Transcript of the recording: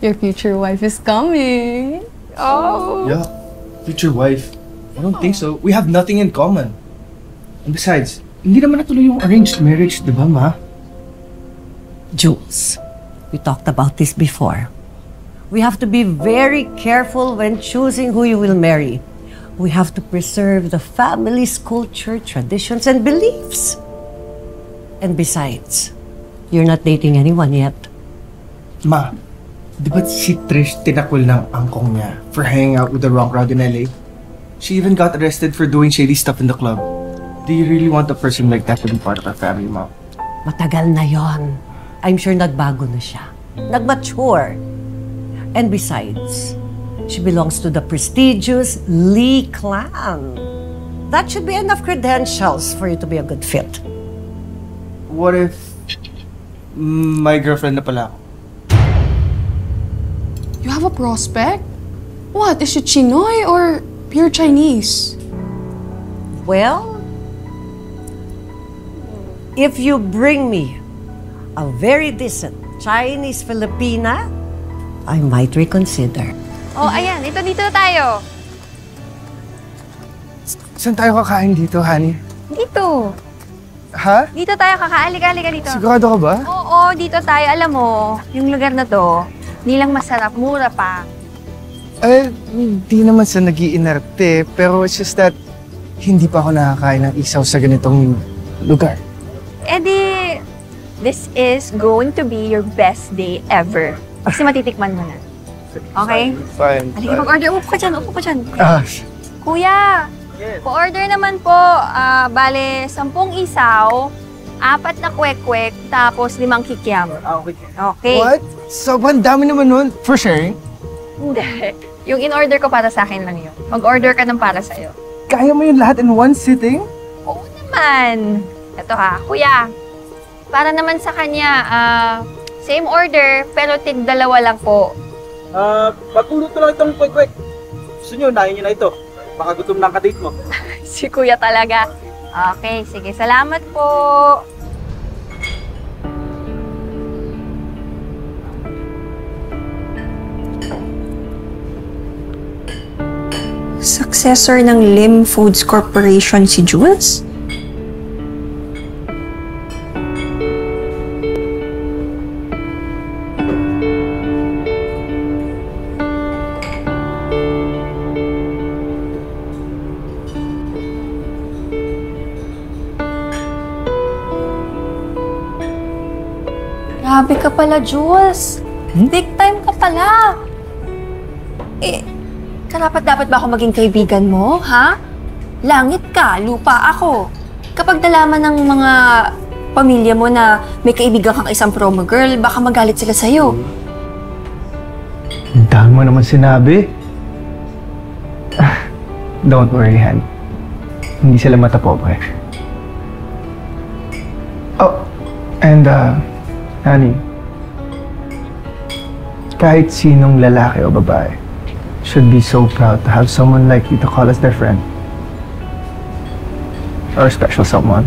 Your future wife is coming. Oh. Yeah, future wife. I don't think so. We have nothing in common. And besides, hindi naman natuloy yung arranged marriage, di ba, Ma? Jules, we talked about this before. We have to be very careful when choosing who you will marry. We have to preserve the family's culture, traditions, and beliefs. And besides, you're not dating anyone yet. Ma, di ba si Trish tinakwil ng angkong niya for hanging out with the rock crowd in LA? She even got arrested for doing shady stuff in the club. Do you really want a person like that to be part of our family, Mom? Matagal na yon. I'm sure nagbago na siya. Nagmature. And besides, she belongs to the prestigious Lee clan. That should be enough credentials for you to be a good fit. What if my girlfriend na pala ako? You have a prospect? What? Is she Chinoy or pure Chinese? Well, if you bring me a very decent Chinese Filipina, I might reconsider. Oh, ayan. Dito na tayo. Saan tayo kakain dito, honey? Dito. Ha? Dito tayo kakain. Halika dito. Sigurado ka ba? Oo, dito tayo. Alam mo, yung lugar na to, hindi lang masarap, mura pa. Eh, hindi naman sa nag-iinarte, pero it's just that hindi pa ako nakakain ng isaw sa ganitong lugar. Eh di, this is going to be your best day ever. Kasi matitikman mo na. Okay? Fine. Halika, mag-order. Upo ka dyan. Ah, Kuya, pa-order naman po. Bale, 10 isaw, 4 na kwek-kwek, tapos 5 kikiam. Okay. what? Sobrang dami naman nun. For sharing? Hindi. Yung in-order ko para sa akin lang yun. Mag-order ka ng para sa'yo. Kaya mo yun lahat in one sitting? Oo naman. Ito ha, kuya. Para naman sa kanya, same order, pero tig-2 lang po. Pagpuluto lang itong kwek-kwek. Gusto nyo, unahin nyo na ito. Baka gutom ng kadate mo. Si kuya talaga. Okay, sige. Salamat po. Successor ng Lim Foods Corporation si Jules? Grabe ka pala, Jules. Big time ka pala. Eh, karapat-dapat ba ako maging kaibigan mo, ha? Langit ka, lupa ako. Kapag nalaman ng mga pamilya mo na may kaibigan kang isang promo girl, baka magalit sila sa'yo. Ang dami mo naman sinabi. Don't worry, Han. Hindi sila matapobre. Oh, and honey, kahit sinong lalaki o babae should be so proud to have someone like you to call us their friend. Or a special someone.